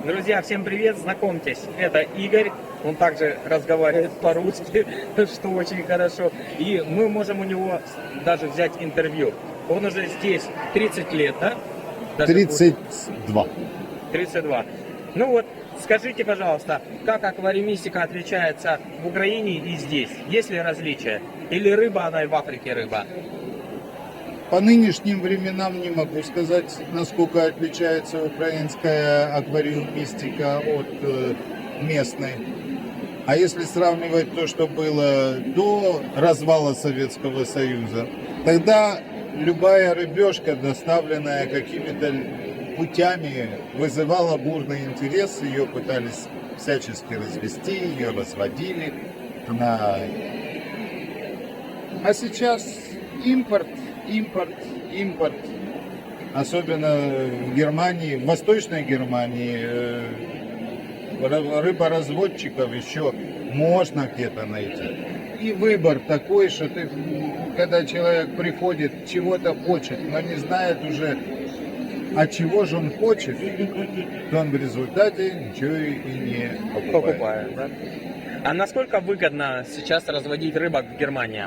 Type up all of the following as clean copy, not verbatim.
Друзья, всем привет, знакомьтесь, это Игорь, он также разговаривает по-русски, что очень хорошо, и мы можем у него даже взять интервью. Он уже здесь 30 лет, да? Даже 32. 32. Ну вот, скажите, пожалуйста, как аквариумистика отличается в Украине и здесь? Есть ли различия? Или рыба, она и в Африке рыба? По нынешним временам не могу сказать, насколько отличается украинская аквариумистика от местной. А если сравнивать то, что было до развала Советского Союза, тогда любая рыбешка, доставленная какими-то путями, вызывала бурный интерес. Ее пытались всячески развести, ее разводили. А сейчас импорт. Особенно в Германии, в Восточной Германии, рыборазводчиков еще можно где-то найти. И выбор такой, что ты, когда человек приходит, чего-то хочет, но не знает уже, а чего же он хочет, то он в результате ничего и не покупает. Да? А насколько выгодно сейчас разводить рыбок в Германии?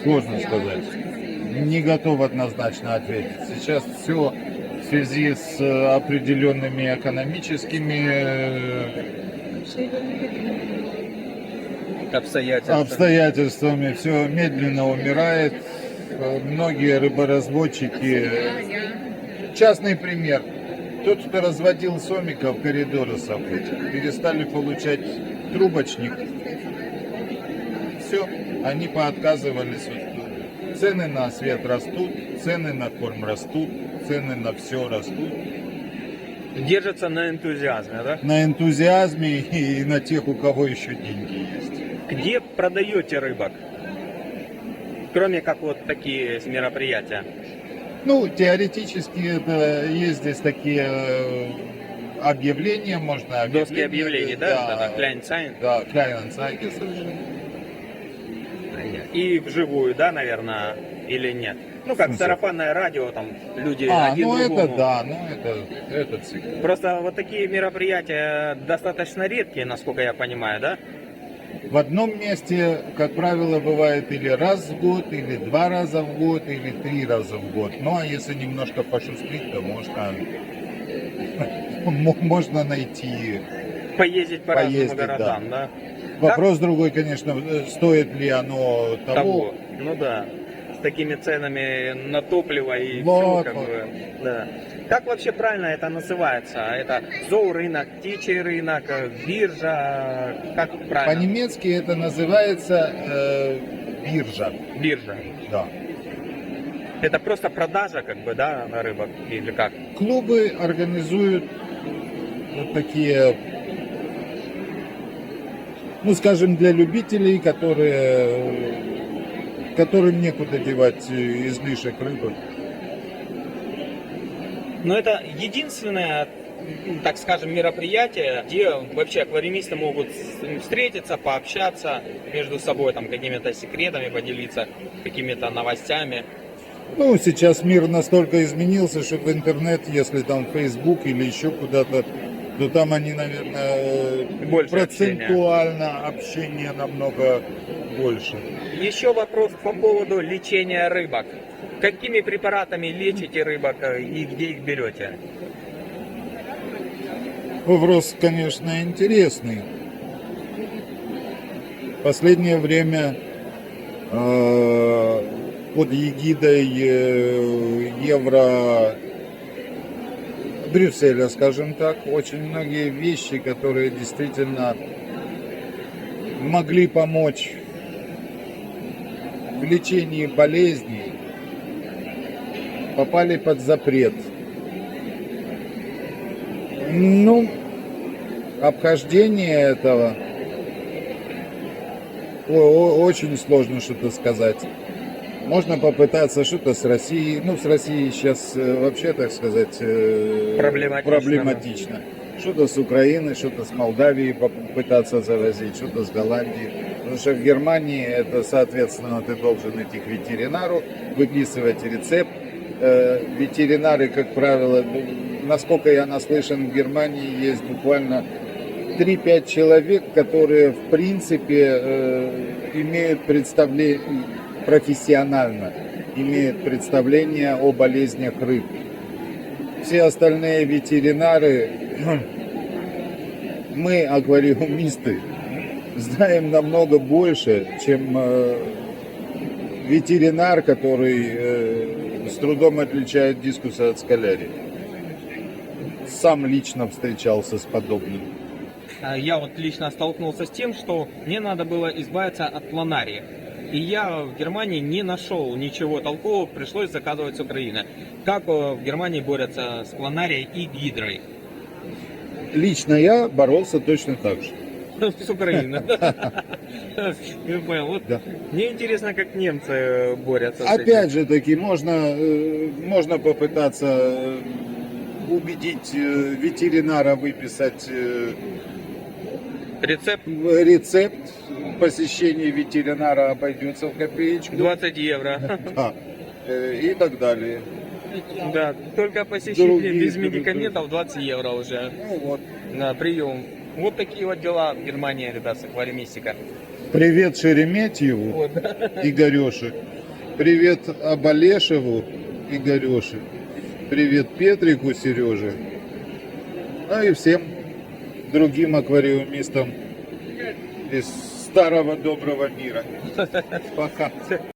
Сложно сказать. Не готов однозначно ответить. Сейчас все в связи с определенными экономическими обстоятельствами все медленно умирает. Многие рыборазводчики. Частный пример. Тот, кто разводил сомиков, коридорусов, перестали получать трубочник. Все, они поотказывались. Цены на свет растут, цены на корм растут, цены на все растут. Держатся на энтузиазме, да? На энтузиазме и на тех, у кого еще деньги есть. Где продаете рыбок? Кроме как вот такие мероприятия. Ну, теоретически это есть здесь такие объявления, можно объявления. Доски объявлений, да? Да, Kleinanzeigen. Да, Kleinanzeigen совершенно. И вживую, да, наверное, или нет? Ну, как сарафанное радио, там люди один ну другому. это да, ну это цикл. Просто вот такие мероприятия достаточно редкие, насколько я понимаю, да? В одном месте, как правило, бывает или раз в год, или 2 раза в год, или 3 раза в год. Ну, а если немножко пошустрить, то можно найти. Поездить по разным городам, да? Вопрос другой, конечно, стоит ли оно того. Ну да, с такими ценами на топливо и Вот, все, как бы, да. Как вообще правильно это называется? Это зоорынок, птичий рынок, биржа, как правильно? По-немецки это называется биржа. Биржа. Да. Это просто продажа, как бы, да, на рыбок или как? Клубы организуют вот такие, ну скажем, для любителей, которым некуда девать излишек рыбы. Но это единственное, так скажем, мероприятие, где вообще аквариумисты могут встретиться, пообщаться между собой, там, какими-то секретами поделиться, какими-то новостями. Ну, сейчас мир настолько изменился, что в интернет, если там Facebook или еще куда-то, то там они, наверное, больше процентуально общения намного больше. Еще вопрос по поводу лечения рыбок. Какими препаратами лечите рыбок и где их берете? Вопрос, конечно, интересный. В последнее время под эгидой Брюсселя, скажем так, очень многие вещи, которые действительно могли помочь в лечении болезней, попали под запрет. Ну, обхождение этого очень сложно что-то сказать. Можно попытаться что-то с Россией. Ну, с Россией сейчас вообще, так сказать, проблематично. Что-то с Украины, что-то с Молдавией попытаться завозить, что-то с Голландии. Потому что в Германии это, соответственно, ты должен идти к ветеринару, выписывать рецепт. Ветеринары, как правило, насколько я наслышан, в Германии есть буквально 3-5 человек, которые в принципе имеют представление профессионально, имеют представление о болезнях рыб. Все остальные ветеринары, мы, аквариумисты, знаем намного больше, чем ветеринар, который с трудом отличает дискуса от скалярии. Сам лично встречался с подобным. Я вот лично столкнулся с тем, что мне надо было избавиться от планария. И я в Германии не нашел ничего толкового, пришлось заказывать с Украины. Как в Германии борются с планарией и гидрой? Лично я боролся точно так же. С Украины. Я понял. Вот Да. мне интересно, как немцы борются с этим. Опять же таки, можно попытаться убедить ветеринара выписать Рецепт рецепт. Посещение ветеринара обойдется в копеечку. 20 евро. Да. И так далее. Да, только посещение Другие, без медикаментов 20 евро уже Ну вот. на прием. Вот такие вот дела в Германии, ребят, с аквариумистика. Привет Шереметьеву, Вот, да. Игорёше. Привет Абалешеву, Игорёше. Привет Петрику, Сереже. Ну и всем другим аквариумистам из старого доброго мира. Пока.